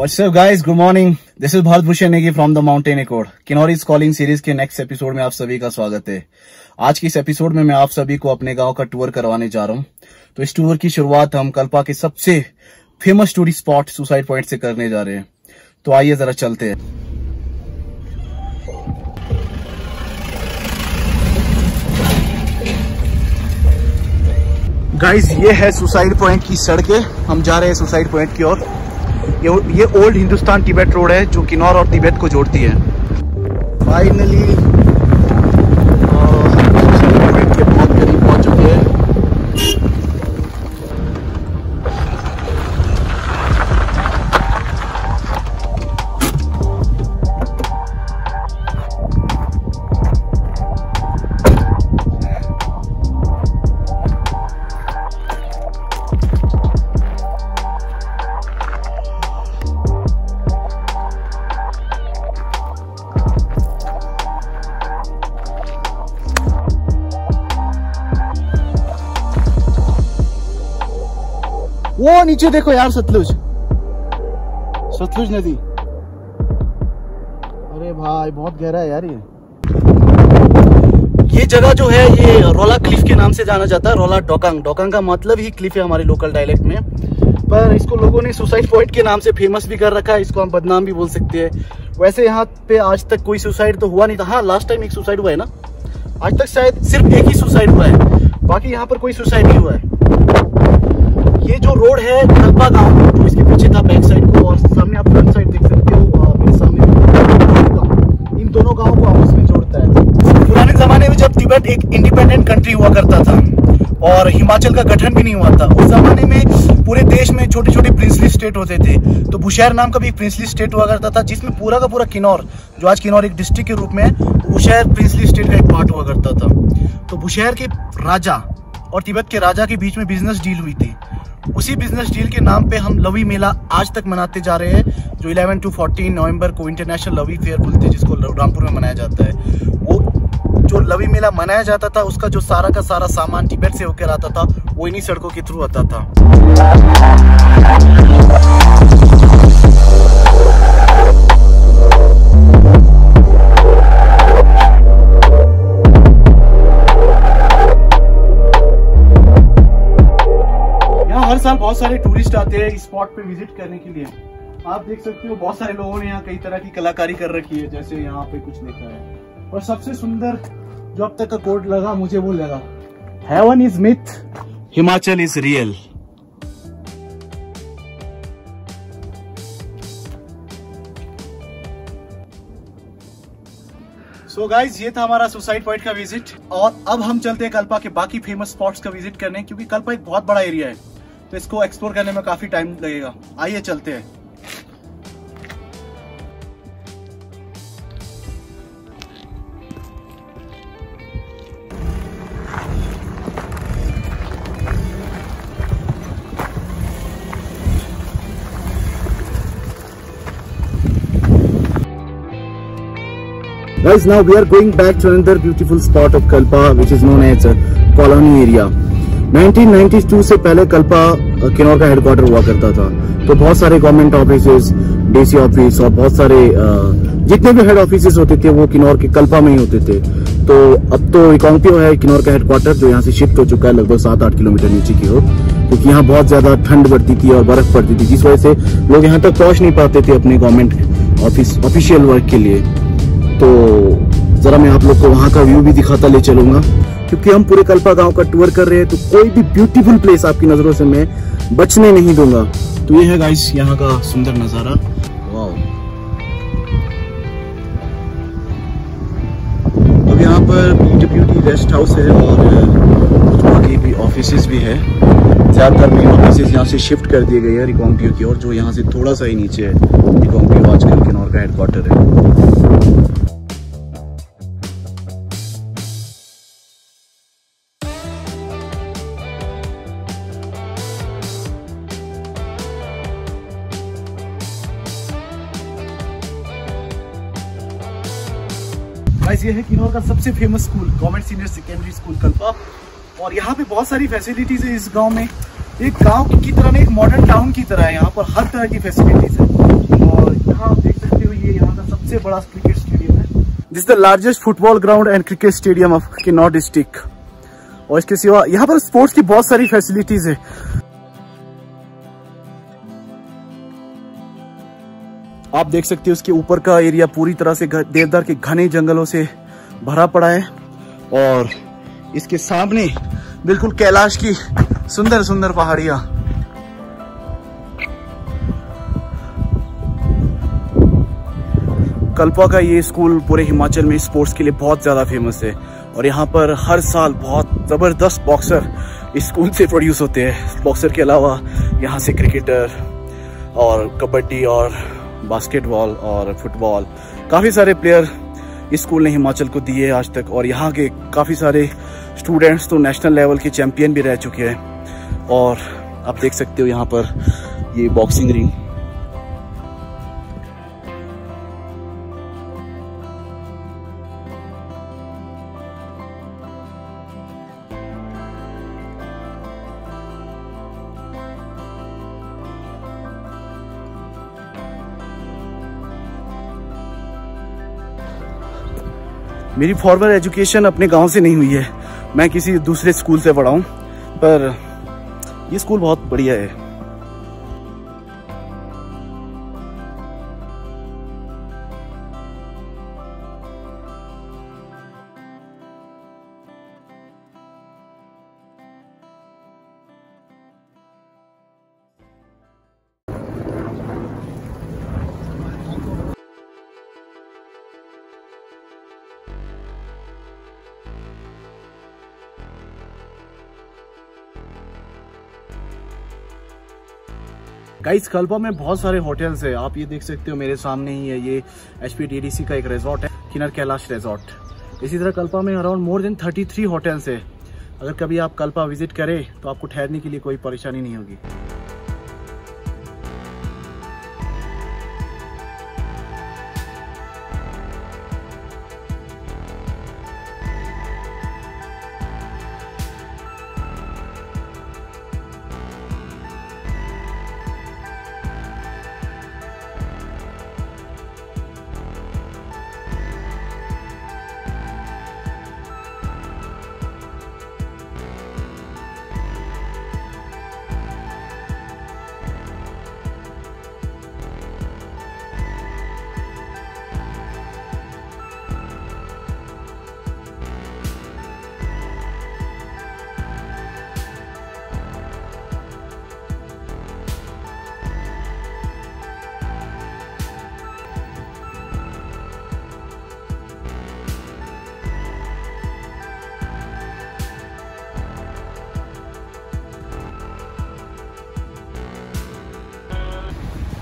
What's up guys, good morning. This is Bharat Bhushan Negi from the Mountain Accord. Kinnaur is calling series के next episode में आप सभी का स्वागत है। आज की इस एपिसोड में मैं आप सभी को अपने गांव का टूर करवाने जा रहा हूं। तो इस टूर की शुरुआत हम कल्पा के सबसे famous tourist spot suicide point से करने जा रहे हैं। तो आइए जरा चलते हैं। गाइज ये है सुसाइड पॉइंट की सड़कें। हम जा रहे हैं सुसाइड पॉइंट की ओर। ये ओल्ड हिंदुस्तान तिब्बत रोड है जो किन्नौर और तिब्बत को जोड़ती है। फाइनली पॉइंट के बहुत करीब पहुंच चुके हैं। वो नीचे देखो यार, सतलुज नदी। अरे भाई बहुत गहरा है यार। ये जगह जो है ये रोला क्लिफ के नाम से जाना जाता है। रोला डोकांग का मतलब ही क्लिफ है हमारे लोकल डायलेक्ट में, पर इसको लोगों ने सुसाइड पॉइंट के नाम से फेमस भी कर रखा है। इसको हम बदनाम भी बोल सकते हैं। वैसे यहाँ पे आज तक कोई सुसाइड तो हुआ नहीं था। हाँ, लास्ट टाइम एक सुसाइड हुआ है ना। आज तक शायद सिर्फ एक ही सुसाइड हुआ है, बाकी यहाँ पर कोई सुसाइड नहीं हुआ है। ये जो रोड है कल्पा गांव जो इसके पीछे था बैक साइड को, और सामने आप फ्रंट साइड देख सकते हो मेरे सामने, इन दोनों गांवों को आपस में जोड़ता है। पुराने जमाने में जब तिब्बत एक इंडिपेंडेंट कंट्री हुआ करता था और हिमाचल का गठन भी नहीं हुआ था, उस जमाने में पूरे देश में छोटे छोटे प्रिंसली स्टेट होते थे। तो बुशहर नाम का भी एक प्रिंसली स्टेट हुआ करता था, जिसमें पूरा का पूरा किन्नौर, जो आज किन्नौर एक डिस्ट्रिक्ट के रूप में है, बुशहर प्रिंसली स्टेट का एक पार्ट हुआ करता था। तो बुशहर के राजा और तिब्बत के राजा के बीच में बिजनेस डील हुई थी। उसी बिजनेस डील के नाम पे हम लवी मेला आज तक मनाते जा रहे हैं, जो 11 to 14 नवंबर को इंटरनेशनल लवी फेयर बोलते हैं, जिसको रामपुर में मनाया जाता है। वो जो लवी मेला मनाया जाता था, उसका जो सारा का सारा सामान तिब्बत से होकर आता था, वो इन्हीं सड़कों के थ्रू आता था। हर साल बहुत सारे टूरिस्ट आते हैं इस स्पॉट पे विजिट करने के लिए। आप देख सकते हो बहुत सारे लोगों ने यहाँ कई तरह की कलाकारी कर रखी है, जैसे यहाँ पे कुछ लिखा है। और सबसे सुंदर जो अब तक का कोड लगा मुझे वो लगा, heaven is myth, Himachal is real. So guys, ये था हमारा सुसाइड पॉइंट का विजिट। और अब हम चलते हैं कल्पा के बाकी फेमस स्पॉट्स का विजिट करने, क्योंकि कल्पा एक बहुत बड़ा एरिया है, तो इसको एक्सप्लोर करने में काफी टाइम लगेगा। आइए चलते हैं। Guys, now we are going back to another beautiful spot of Kalpa, which is known as Colony area. 1992 से पहले कल्पा किन्नौर का हेडक्वार्टर हुआ करता था। तो बहुत सारे गवर्नमेंट ऑफिसेज, डीसी ऑफिस और बहुत सारे जितने भी हेड ऑफिसेज होते थे वो किन्नौर के कल्पा में ही होते थे। तो अब तो रिकांगपिओ है किन्नौर का हेडक्वार्टर, जो यहाँ से शिफ्ट हो चुका है लगभग 7-8 किलोमीटर नीचे की ओर, क्योंकि यहाँ बहुत ज्यादा ठंड बढ़ती थी और बर्फ पड़ती थी, जिस वजह से लोग यहाँ तक पहुंच नहीं पाते थे अपने गवर्नमेंट ऑफिशियल वर्क के लिए। तो जरा मैं आप लोग को वहाँ का व्यू भी दिखाता ले चलूंगा, क्योंकि हम पूरे कल्पा गांव का टूर कर रहे हैं, तो कोई भी ब्यूटीफुल प्लेस आपकी नजरों से मैं बचने नहीं दूंगा। तो ये है गाइस यहाँ का सुंदर नजारा। वाओ। अब यहाँ पर ब्यूटी रेस्ट हाउस है और कुछ बाकी भी ऑफिसेज भी है। ज्यादातर मेन ऑफिसेज यहाँ से शिफ्ट कर दिए गए हैं रिकांगपिओ की ओर, जो यहाँ से थोड़ा सा ही नीचे है। रिकांगपिओ आजकल किन्नौर का हेडक्वार्टर है। गाइस, ये है किन्नौर का सबसे famous school, government senior secondary school Kalpa. और यहाँ पे बहुत सारी फैसिलिटीज है इस गांव में। एक गांव की तरह नहीं, एक मॉडर्न टाउन की तरह है। यहाँ पर हर तरह की फैसिलिटीज है। और यहाँ आप देख सकते हो ये यहाँ का सबसे बड़ा क्रिकेट स्टेडियम है। This the largest football ground and cricket stadium of Kinnaur district. और इसके सिवा यहाँ पर स्पोर्ट्स की बहुत सारी फैसिलिटीज है। आप देख सकते हो उसके ऊपर का एरिया पूरी तरह से देवदार के घने जंगलों से भरा पड़ा है और इसके सामने बिल्कुल कैलाश की सुंदर सुंदर पहाड़ियां। कल्पा का ये स्कूल पूरे हिमाचल में स्पोर्ट्स के लिए बहुत ज़्यादा फेमस है और यहाँ पर हर साल बहुत ज़बरदस्त बॉक्सर इस स्कूल से प्रोड्यूस होते हैं। बॉक्सर के अलावा यहाँ से क्रिकेटर और कबड्डी और बास्केटबॉल और फुटबॉल काफ़ी सारे प्लेयर इस स्कूल ने हिमाचल को दिए आज तक। और यहाँ के काफ़ी सारे स्टूडेंट्स तो नेशनल लेवल के चैंपियन भी रह चुके हैं। और आप देख सकते हो यहाँ पर ये बॉक्सिंग रिंग। मेरी फॉर्मल एजुकेशन अपने गांव से नहीं हुई है, मैं किसी दूसरे स्कूल से पढ़ा हूँ, पर ये स्कूल बहुत बढ़िया है। गाइस कल्पा में बहुत सारे होटल्स है। आप ये देख सकते हो मेरे सामने ही है, ये HPDDC का एक रिजॉर्ट है, किन्नर कैलाश रिजॉर्ट। इसी तरह कल्पा में अराउंड मोर देन 33 होटल्स है। अगर कभी आप कल्पा विजिट करें तो आपको ठहरने के लिए कोई परेशानी नहीं होगी।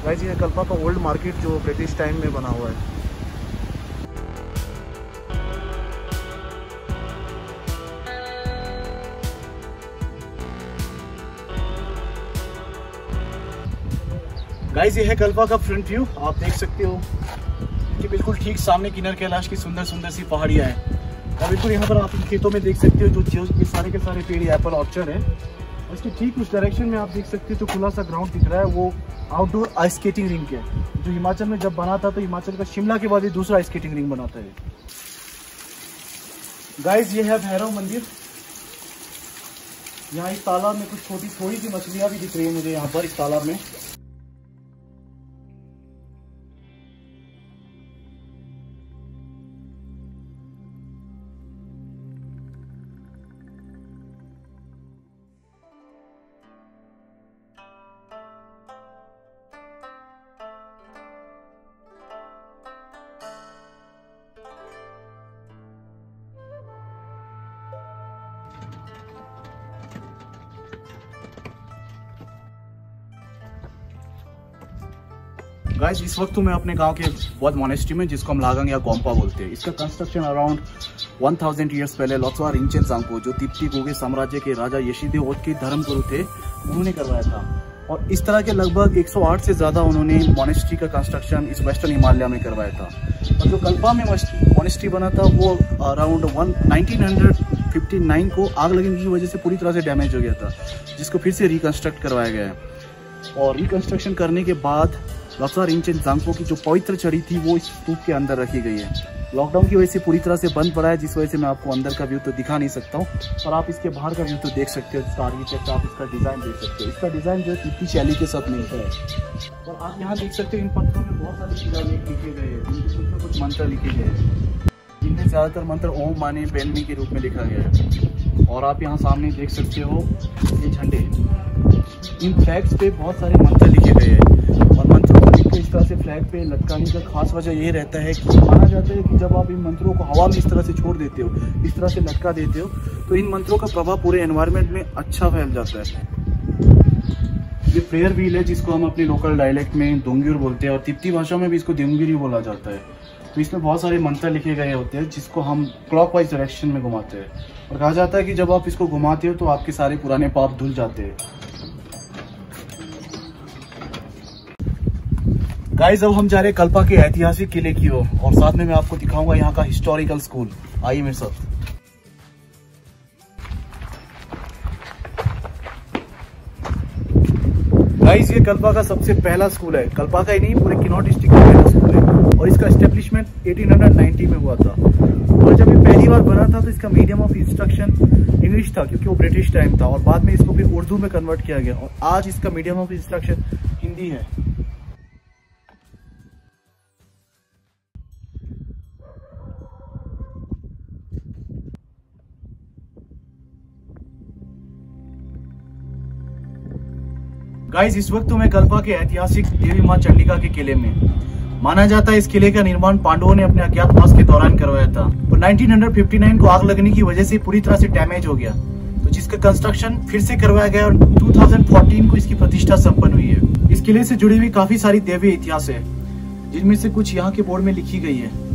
गाइस ये कल्पा का ओल्ड मार्केट जो ब्रिटिश टाइम में बना हुआ है। गाइस ये है कल्पा का फ्रंट व्यू। आप देख सकते हो कि बिल्कुल ठीक सामने किन्नर कैलाश की सुंदर सुंदर सी पहाड़ियाँ हैं और बिल्कुल यहाँ पर आप इन खेतों में देख सकते हो जो ये सारे के सारे पेड़ एप्पल ऑर्चर्ड है। इसके ठीक उस डायरेक्शन में आप देख सकते हो जो खुला सा ग्राउंड दिख रहा है वो आउटडोर आइस स्केटिंग रिंग है, जो हिमाचल में जब बना था तो हिमाचल का शिमला के बाद ही दूसरा आइस स्केटिंग रिंग बनाता है। गाइस ये है भैरव मंदिर। यहाँ इस तालाब में कुछ थोड़ी सी मछलियाँ भी दिख रही है मुझे यहाँ पर इस तालाब में। गाइस इस वक्त तो मैं अपने गांव के बहुत मोनेस्ट्री में, जिसको हम लागांग या गोम्पा बोलते हैं, इसका कंस्ट्रक्शन अराउंड 1000 ईयर्स पहले लोत्सवा रिंचेन सांगपो जो तिब्बती गोगे साम्राज्य के राजा यशीदेव के धर्मगुरु थे उन्होंने करवाया था। और इस तरह के लगभग 108 से ज़्यादा उन्होंने मोनेस्ट्री का कंस्ट्रक्शन इस वेस्टर्न हिमालय में करवाया था। और जो कल्पा में मोनेस्ट्री बना था वो अराउंड 1959 को आग लगने की वजह से पूरी तरह से डैमेज हो गया था, जिसको फिर से रिकन्स्ट्रक्ट करवाया गया है। और रिकन्स्ट्रक्शन करने के बाद लॉसा रिनचेन जांगपो की जो पवित्र छड़ी थी वो इस स्तूप के अंदर रखी गई है। लॉकडाउन की वजह से पूरी तरह से बंद पड़ा है, जिस वजह से मैं आपको अंदर का व्यू तो दिखा नहीं सकता हूँ, और आप इसके बाहर का व्यू तो देख सकते हो। इसका आर्किटेक्ट, आप इसका डिज़ाइन देख सकते हो। इसका डिज़ाइन जो है तिब्बती शैली के साथ मिलता है। और आप यहाँ देख सकते हो इन पत्थरों में बहुत सारे शिलालेख लिखे गए हैं, जिनमें कुछ न कुछ मंत्र लिखे गए हैं, जिनमें ज़्यादातर मंत्र ओम माने पेलमी के रूप में लिखा गया है। और आप यहाँ सामने देख सकते हो ये झंडे, इन फ्लैग्स पे बहुत सारे मंत्र लिखे गए हैं। और मंत्रों को लिख के इस तरह से फ्लैग पे लटकाने का खास वजह ये रहता है कि माना जाता है कि जब आप इन मंत्रों को हवा में इस तरह से छोड़ देते हो, इस तरह से लटका देते हो, तो इन मंत्रों का प्रभाव पूरे एनवायरनमेंट में अच्छा फैल जाता है। ये प्रेयर व्हील है, जिसको हम अपने लोकल डायलेक्ट में दोंग्युर बोलते हैं, और तिब्बती भाषा में भी इसको देंगुरी बोला जाता है। तो इसमें बहुत सारे मंत्र लिखे गए होते हैं, जिसको हम क्लॉकवाइज डायरेक्शन में घुमाते हैं। और कहा जाता है कि जब आप इसको घुमाते हो तो आपके सारे पुराने पाप धुल जाते हैं। गाइस, अब हम जा रहे हैं कल्पा के ऐतिहासिक किले की ओर, और साथ में मैं आपको दिखाऊंगा यहाँ का हिस्टोरिकल स्कूल। आइए मेरे साथ। गाइस, ये कल्पा का सबसे पहला स्कूल है। कल्पा का ही नहीं, पूरे किन्नौर डिस्ट्रिक्ट का पहला स्कूल है, और इसका एस्टेब्लिशमेंट 1890 में हुआ था। और जब ये पहली बार बना था तो इसका मीडियम ऑफ इंस्ट्रक्शन इंग्लिश था, क्योंकि वो ब्रिटिश टाइम था, और बाद में इसको फिर उर्दू में कन्वर्ट किया गया, और आज इसका मीडियम ऑफ इंस्ट्रक्शन हिंदी है। गाइस, इस वक्त मैं कल्पा के ऐतिहासिक देवी मां चंडिका के किले में। माना जाता है इस किले का निर्माण पांडवों ने अपने अज्ञातवास के दौरान करवाया था, और 1959 को आग लगने की वजह से पूरी तरह से डैमेज हो गया, तो जिसका कंस्ट्रक्शन फिर से करवाया गया, और 2014 को इसकी प्रतिष्ठा संपन्न हुई है। इस किले से जुड़ी हुई काफी सारी दैवीय इतिहास है, जिनमें से कुछ यहाँ के बोर्ड में लिखी गई है।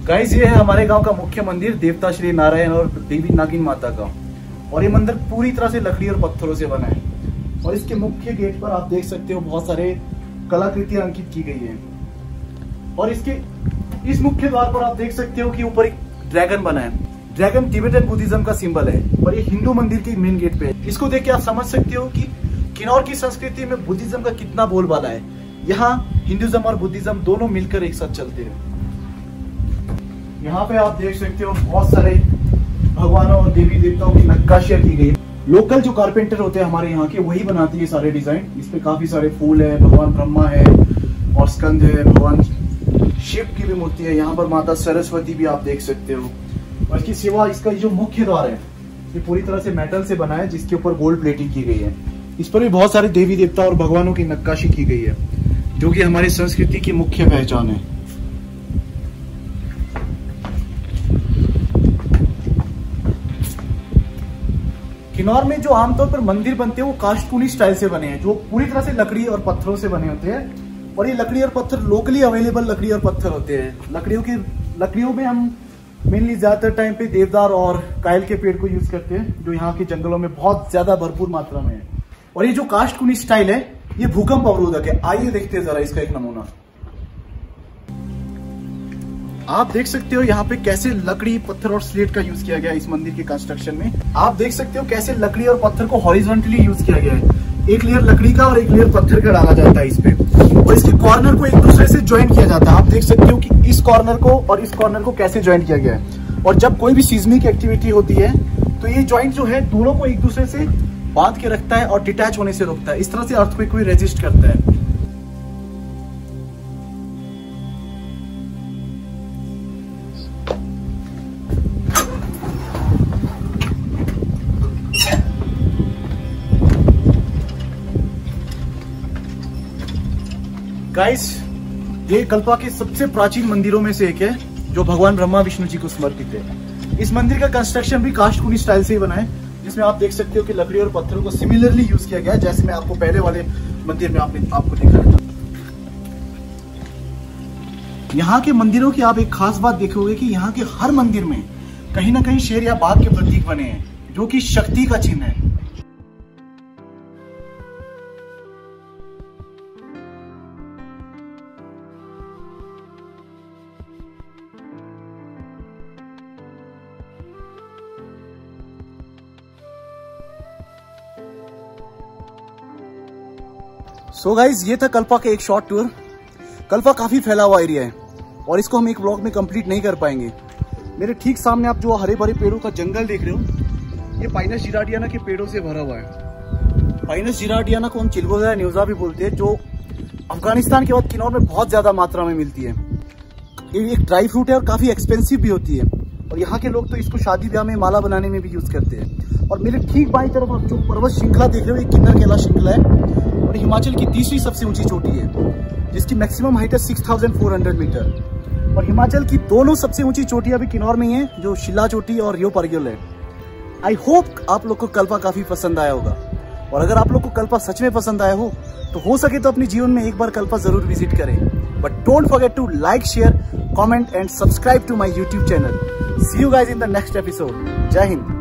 गाइस, ये है हमारे गांव का मुख्य मंदिर, देवता श्री नारायण और देवी नागिन माता का। और ये मंदिर पूरी तरह से लकड़ी और पत्थरों से बना है, और इसके मुख्य गेट पर आप देख सकते हो बहुत सारे कलाकृतियां अंकित की गई है। और इसके इस मुख्य द्वार पर आप देख सकते हो कि ऊपर एक ड्रैगन बना है। ड्रैगन तिब्बतन बुद्धिज्म का सिंबल है, और ये हिंदू मंदिर के मेन गेट पे है। इसको देख के आप समझ सकते हो कि किन्नौर की संस्कृति में बुद्धिज्म का कितना बोलबाला है। यहाँ हिंदुज्म और बुद्धिज्म दोनों मिलकर एक साथ चलते हैं। यहाँ पे आप देख सकते हो बहुत सारे भगवानों और देवी देवताओं की नक्काशियां की गई। लोकल जो कारपेंटर होते हैं हमारे यहाँ के, वही बनाते हैं सारे डिजाइन। इस पे काफी सारे फूल है, भगवान ब्रह्मा है और स्कंद है, भगवान शिव की भी मूर्ति है। यहाँ पर माता सरस्वती भी आप देख सकते हो। और इसकी सिवा इसका जो मुख्य द्वार है, ये पूरी तरह से मेटल से बना है, जिसके ऊपर गोल्ड प्लेटिंग की गई है। इस पर भी बहुत सारे देवी देवता और भगवानों की नक्काशी की गई है, जो कि हमारी संस्कृति की मुख्य पहचान है। किन्नौर में जो आमतौर पर मंदिर बनते हैं वो काष्ठकुनी स्टाइल से बने हैं, जो पूरी तरह से लकड़ी और पत्थरों से बने होते हैं। और ये लकड़ी और पत्थर लोकली अवेलेबल लकड़ी और पत्थर होते हैं। लकड़ियों में हम मेनली ज्यादातर टाइम पे देवदार और कायल के पेड़ को यूज करते हैं, जो यहाँ के जंगलों में बहुत ज्यादा भरपूर मात्रा में है। और ये जो काष्ठकुनी स्टाइल है, ये भूकंप अवरोधक है। आइए देखते हैं जरा इसका एक नमूना। आप देख सकते हो यहाँ पे कैसे लकड़ी, पत्थर और स्लेट का यूज किया गया है इस मंदिर के कंस्ट्रक्शन में। आप देख सकते हो कैसे लकड़ी और पत्थर को हॉरिजॉन्टली यूज किया गया है। एक लेयर लकड़ी का और एक लेयर पत्थर का डाला जाता है इस पे, और इसके कॉर्नर को एक दूसरे से ज्वाइन किया जाता है। आप देख सकते हो कि इस कॉर्नर को और इस कॉर्नर को कैसे ज्वाइन किया गया है। और जब कोई भी सीजमिक एक्टिविटी होती है तो ये ज्वाइंट जो है दोनों को एक दूसरे से बांध के रखता है और डिटैच होने से रोकता है। इस तरह से अर्थक्वेक को रेजिस्ट करता है। गाइस, ये कल्पा के सबसे प्राचीन मंदिरों में से एक है, जो भगवान ब्रह्मा विष्णु जी को समर्पित है। इस मंदिर का कंस्ट्रक्शन भी काष्ठकुनी स्टाइल से ही बना है, जिसमें आप देख सकते हो कि लकड़ी और पत्थरों को सिमिलरली यूज किया गया है, जैसे मैं आपको पहले वाले मंदिर में आपको दिखाया था। यहाँ के मंदिरों की आप एक खास बात देखोगे कि यहाँ के हर मंदिर में कहीं ना कहीं शेर या बाघ के प्रतीक बने हैं, जो कि शक्ति का चिन्ह है। सो गाइज, ये था कल्पा का एक शॉर्ट टूर। कल्पा काफी फैला हुआ एरिया है और इसको हम एक ब्लॉग में कंप्लीट नहीं कर पाएंगे। मेरे ठीक सामने आप जो हरे भरे पेड़ों का जंगल देख रहे हो, ये पाइनस जिराडियाना के पेड़ों से भरा हुआ है। पाइनस जिराडियाना को हम चिलगोजा न्यूजा भी बोलते हैं, जो अफगानिस्तान के बाद किन्नौर में बहुत ज्यादा मात्रा में मिलती है। ये एक ड्राई फ्रूट है और काफी एक्सपेंसिव भी होती है, और यहाँ के लोग तो इसको शादी ब्याह में माला बनाने में भी यूज करते हैं। और मेरे ठीक बाईं तरफ आप जो पर्वत श्रृंखला देख रहे हो, ये किन्नर कैलाश श्रृंखला है और हिमाचल की तीसरी सबसे ऊंची चोटी है, जिसकी मैक्सिमम हाइट है 6400 मीटर। और हिमाचल की दोनों सबसे ऊंची चोटियां भी किन्नौर में ही है, जो शिला चोटी और यो परग्योल है। आई होप आप लोग को कल्पा काफी पसंद आया होगा, और अगर आप लोग को कल्पा सच में पसंद आया हो सके तो अपने जीवन में एक बार कल्पा जरूर विजिट करें। But don't forget to like, share, comment and subscribe to my YouTube channel. See you guys in the next episode. जय हिंद।